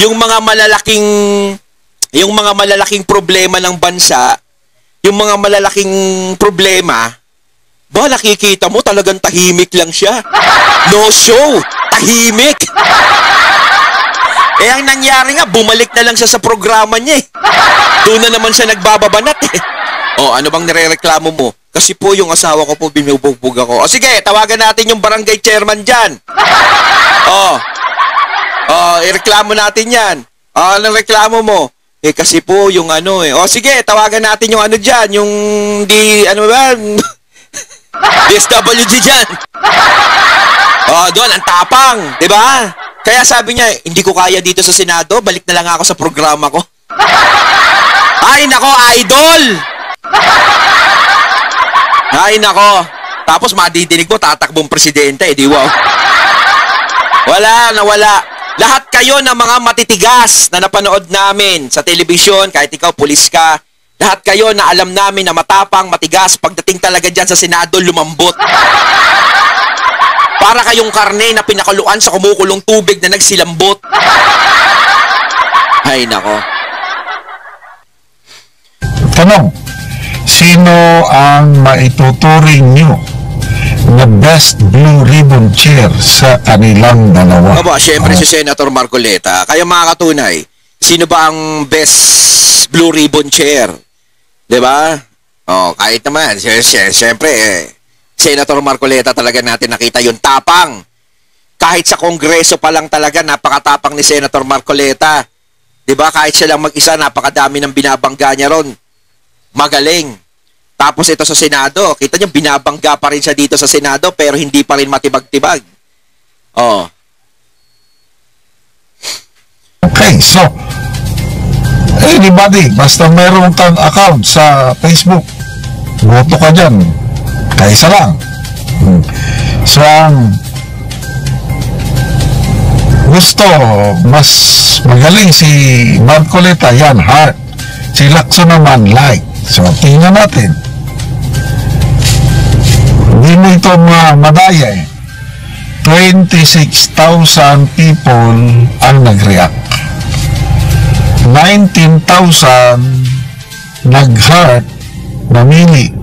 yung mga malalaking problema ng bansa, yung mga malalaking problema, ba nakikita mo talagang tahimik lang siya. No show, tahimik. Eh ang nangyari nga, bumalik na lang siya sa programa niya eh. Doon na naman siya nagbababanat eh. O, ano bang nirereklamo mo? Kasi po yung asawa ko po binubugbog ako. O sige, tawagan natin yung barangay chairman dyan. Ireklamo natin yan. Anong reklamo mo? Eh kasi po yung ano eh. O sige, tawagan natin yung ano dyan. Yung DSWG dyan. Doon, ang tapang. Diba? Kaya sabi niya, hindi ko kaya dito sa Senado, balik na lang ako sa programa ko. Ay, nako, idol! Ay, nako. Tapos madidinig mo, tatakbong presidente, di wow. Nawala. Lahat kayo ng mga matitigas na napanood namin sa telebisyon, kahit ikaw, pulis ka, lahat kayo na alam namin na matapang, matigas, pagdating talaga dyan sa Senado, lumambot. Para kayong karne na pinakuluan sa kumukulong tubig na nagsilambot. Ay, nako. Tanong, sino ang maituturing nyo na best blue ribbon chair sa kanilang dalawa? Aba, syempre si Senator Marcoleta. Kaya mga katunay, sino ba ang best blue ribbon chair? Diba? Kahit naman, syempre Senator Marcoleta talaga natin nakita yung tapang. Kahit sa Kongreso pa lang talaga, napakatapang ni Senator Marcoleta. Diba? Kahit siya lang mag-isa, napakadami ng binabangga niya ron. Magaling. Tapos ito sa Senado, kita niyo, binabangga pa rin siya dito sa Senado, pero hindi pa rin matibag-tibag. Okay, so, anybody, basta meron kang account sa Facebook, boto ka dyan. Kaisa lang. So, ang gusto, mas magaling si Marcoleta, yan, heart. Si Lacson naman, like. So, tingnan natin. Hindi mo ito madaya eh. 26,000 people ang nag-react. 19,000 nag-heart, namili.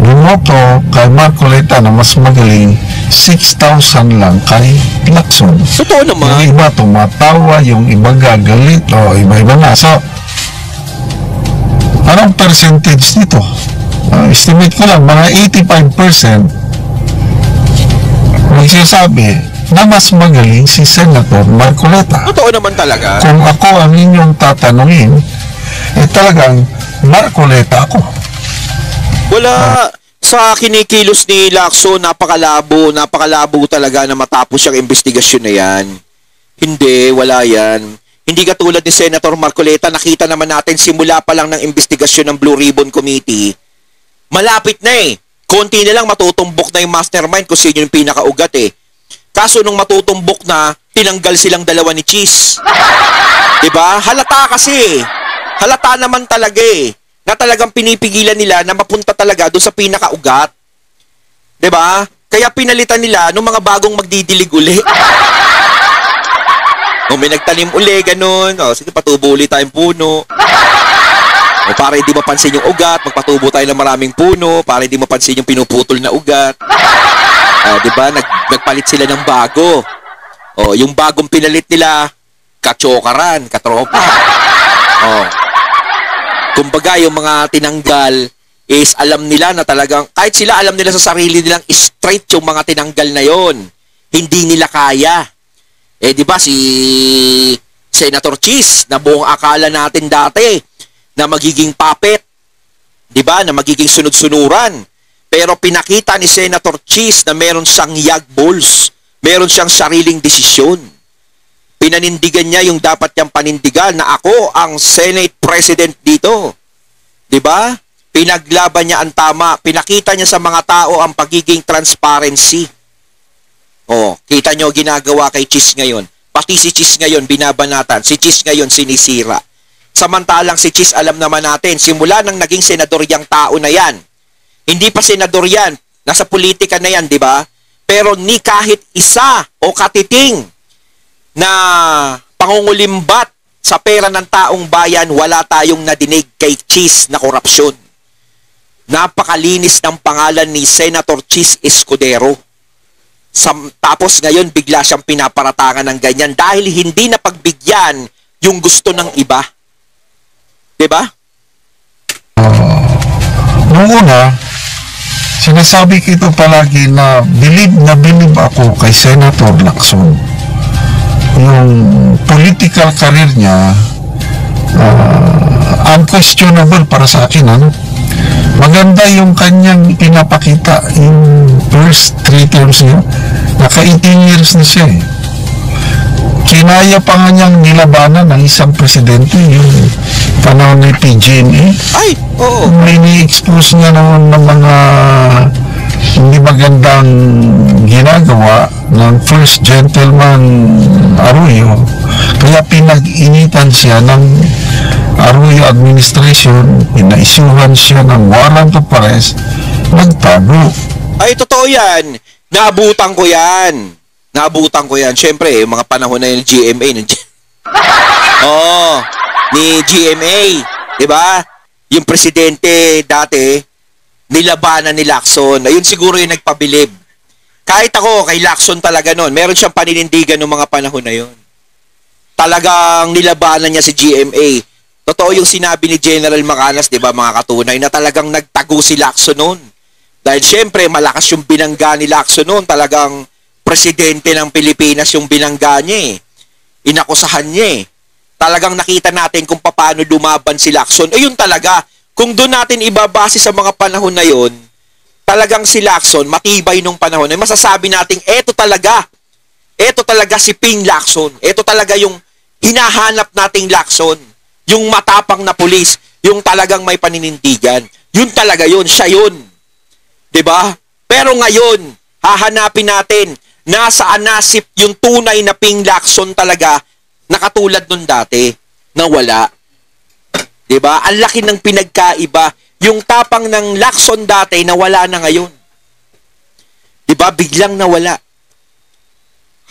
Bumoto kay Marcoleta na mas magaling, 6,000 lang kay Lacson. Totoo naman. Yung iba tumatawa, yung iba gagalit, iba-iba na. So, anong percentage nito? Estimate ko lang, mga 85% nagsasabi na mas magaling si Senator Marcoleta. Totoo naman talaga. Kung ako ang inyong tatanungin, talagang Marcoleta ako. Wala sa kinikilos ni Lacson, napakalabo talaga na matapos siyang investigasyon na yan. Hindi, wala yan. Hindi katulad ni Senator Marcoleta, nakita naman natin simula pa lang ng investigasyon ng Blue Ribbon Committee, malapit na eh. Konti na lang matutumbok na yung mastermind kung sino yung pinakaugat eh. Kaso nung matutumbok na, tinanggal silang dalawa ni Cheese. Diba? Halata kasi. Halata naman talaga eh. Na talagang pinipigilan nila na mapunta talaga doon sa pinakaugat. Diba? Kaya pinalitan nila nung mga bagong magdidilig uli. May nagtanim uli, ganun. Sige, patubo uli tayong puno. Para hindi mapansin yung ugat, magpatubo tayo ng maraming puno, para hindi mapansin yung pinuputol na ugat. Diba? Nagpalit sila ng bago. Yung bagong pinalit nila, kachokaran, katropa. Kumbaga, yung mga tinanggal is alam nila na talagang, kahit sila alam nila sa sarili nilang straight yung mga tinanggal na yon. Hindi nila kaya. Diba si Senator Cheese, na buong akala natin dati na magiging puppet, diba, na magiging sunod-sunuran. Pero pinakita ni Senator Cheese na meron siyang yag balls, meron siyang sariling desisyon. Pinanindigan niya yung dapat niyang panindigan na ako ang Senate President dito. Diba? Pinaglaban niya ang tama. Pinakita niya sa mga tao ang pagiging transparency. Kita niyo ginagawa kay Cheese ngayon. Pati si Cheese ngayon binabanatan. Si Cheese ngayon sinisira. Samantalang si Cheese alam naman natin, simula nang naging senador yang tao na yan. Hindi pa senador yan. Nasa politika na yan, diba? Pero ni kahit isa o katiting na pangungulimbat sa pera ng taong bayan, wala tayong nadinig kay Chis na korupsyon. Napakalinis ng pangalan ni Senator Chis Escudero. Tapos ngayon bigla siyang pinaparatangan ng ganyan dahil hindi napagbigyan yung gusto ng iba. Diba? Noong una, sinasabi ko ito palagi na bilib ako kay Senator Lacson. Yung political career niya, unquestionable para sa akin. Maganda yung kanyang pinapakita yung first 3 terms niya. Naka 18 years na siya. Kinaya pa nga niyang nilabanan ng isang presidente, yung panahon ni PGMA. Ay, oo. May ni-expose niya naman ng mga hindi magandang ginagawa ng first gentleman Arroyo. Kaya pinag-initan siya ng Arroyo administration, pinaisyuhan siya ng warrant of arrest, nagtago. Ay, totoo yan. Naabutan ko yan. Siyempre, yung mga panahon na yung GMA. Ni GMA. Diba? Yung presidente dati, nilabanan ni Lacson. Ayun siguro yung nagpabilib. Kahit ako, kay Lacson talaga nun. Meron siyang paninindigan ng mga panahon na yun. Talagang nilabanan niya si GMA. Totoo yung sinabi ni General Macanas, di ba, mga katunay, na talagang nagtago si Lacson noon. Dahil syempre, malakas yung binangga ni Lacson noon. Talagang presidente ng Pilipinas yung binangga niya. Inakusahan niya. Talagang nakita natin kung paano lumaban si Lacson. Ayun talaga, kung doon natin ibabase sa mga panahon na yon, talagang si Lacson, matibay nung panahon na masasabi natin, eto talaga si Ping Lacson. Eto talaga yung hinahanap nating Lacson. Yung matapang na pulis, yung talagang may paninindigan. Yun talaga yun, siya yun. Diba? Pero ngayon, hahanapin natin, nasaan nasip yung tunay na Ping Lacson talaga, na katulad nun dati, na wala. Diba? Ang laki ng pinagkaiba, yung tapang ng Lacson dati, na wala na ngayon. Diba? Biglang nawala.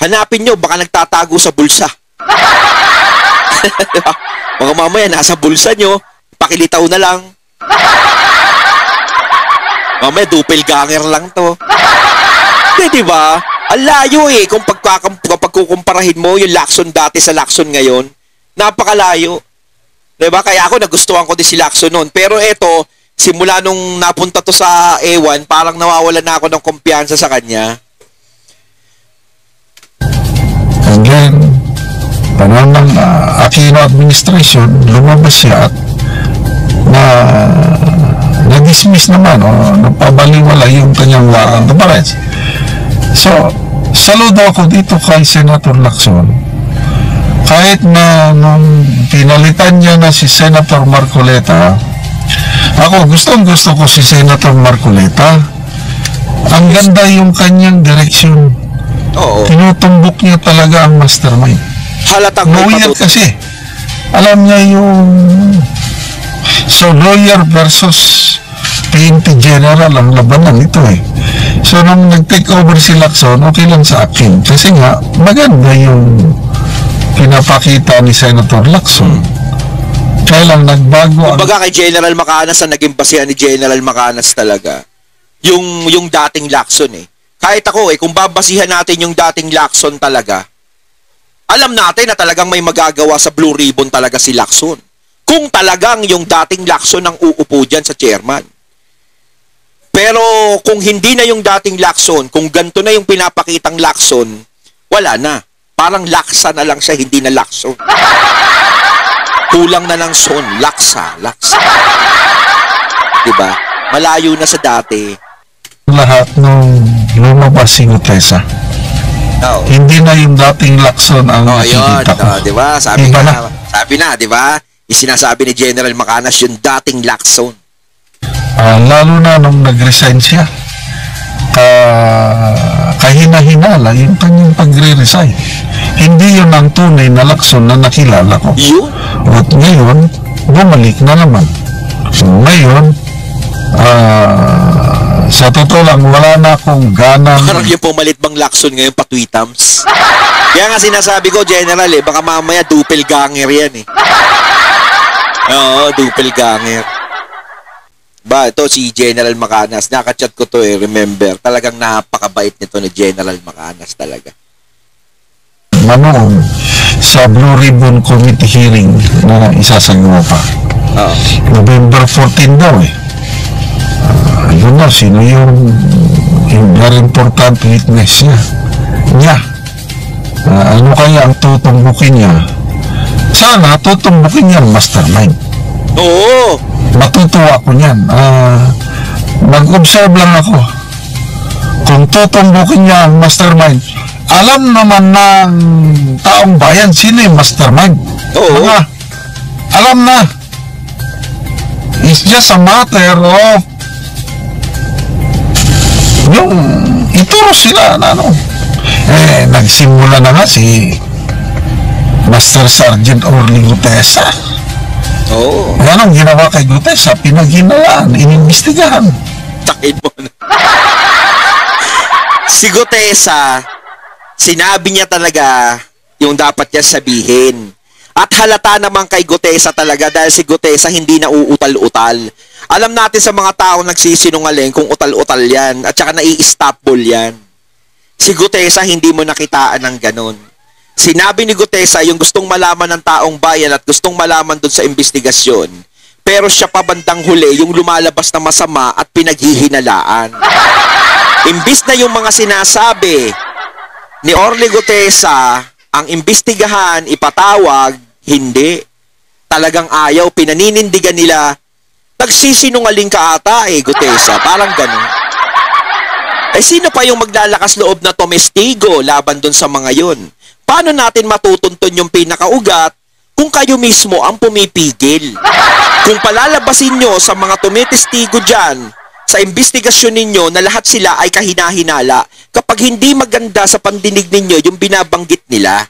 Hanapin nyo, baka nagtatago sa bulsa. Diba? Mga mamaya, nasa bulsa nyo, pakilitaw na lang. Mamaya, doppelganger lang to. Diba? Ang layo kung pagkukumparahin mo yung Lacson dati sa Lacson ngayon, napakalayo. Diba? Kaya ako, nagustuhan ko din si Lacson noon. Pero eto, simula nung napunta to sa ewan, parang nawawala na ako ng kumpiyansa sa kanya. Again, panahon ng Aquino administration, lumabas siya at na-dismiss naman o napabaliwala yung kanyang warrant of arrest. So, saludo ako dito kay Senator Lacson. Kahit na nung pinalitan niya na si Senator Marcoleta, ako gustong-gusto ko si Senator Marcoleta. Ang ganda yung kanyang direksyon. Oo. Tinutumbok niya talaga ang mastermind. Halatang may lawyer kasi. Alam niya yung lawyer versus PNP General ang labanan ito So, nung nag-take over si Lacson, okay lang sa akin. Kasi nga, maganda yung pinapakita ni Senator Lacson. Kaya lang nagbago. Kumbaga kay General Macanas, ang naging basihan ni General Macanas talaga, yung dating Lacson Kahit ako kung babasihan natin yung dating Lacson talaga, alam natin na talagang may magagawa sa Blue Ribbon talaga si Lacson. Kung talagang yung dating Lacson ang uupo dyan sa chairman. Pero kung hindi na yung dating Lacson, kung ganito na yung pinapakitang Lacson, wala na. Parang laksa na lang siya, hindi na Lacson. Kulang na ng son, laksa. Diba? Malayo na sa dati. Lahat nung lumabas si Gutesa. Hindi na yung dating Lacson ang nakikita ko. Diba? Sabi na, diba? Yung sinasabi ni General Macanas, yung dating Lacson. Lalo na nung nag-resign siya, kahina-hinala yung kanyang pagre-resign. Hindi yun ang tunay na Lacson na nakilala ko. Yun? At ngayon, bumalik na naman. So ngayon, Sa totoo lang, wala na akong ganang... Parang yung pumalit bang Lacson ngayon pa-tweetams. Kaya nga sinasabi ko, General, baka mamaya doppelganger yan Oo, doppelganger. Ba, ito si General Macanas. Nakachat ko to remember. Talagang napakabait nito ni General Macanas talaga. Sa Blue Ribbon Committee hearing na isasagawa pa. November 14 daw yun na, sino yung very important witness niya. Ano kaya ang tutumbukin niya? Sana tutumbukin niya ang mastermind. Oo. Matutuwa ko niyan. Mag-observe lang ako. Kung tutumbukin niya ang mastermind, alam naman ng taong bayan sino yung mastermind. Oo. Alam na. It's just a matter of yung ituro sila na nagsimula na nga si Master Sergeant Orly Gutesa. Oo. Anong ginawa kay Gutesa? Pinaghinalaan, inimbestigahan. Takin mo na. Si Gutesa, sinabi niya talaga yung dapat niya sabihin. At halata naman kay Gutesa talaga dahil si Gutesa hindi na uutal-utal. Alam natin sa mga taong nagsisinungaling kung utal-utal yan at saka nai-stopball yan. Si Gutesa hindi mo nakitaan ng ganon. Sinabi ni Gutesa yung gustong malaman ng taong bayan at gustong malaman dun sa investigasyon. Pero siya pa bandang huli yung lumalabas na masama at pinaghihinalaan. Imbis na yung mga sinasabi ni Orly Gutesa, ang imbestigahan, ipatawag, hindi. Talagang ayaw, pinaninindigan nila. Nagsisinungaling ka ata Gutesa. Parang ganun. Sino pa yung maglalakas loob na tumestigo laban dun sa mga yun? Paano natin matutuntun yung pinakaugat kung kayo mismo ang pumipigil? Kung palalabasin nyo sa mga tumitestigo dyan, sa investigasyon ninyo na lahat sila ay kahina-hinala kapag hindi maganda sa pandinig ninyo yung binabanggit nila.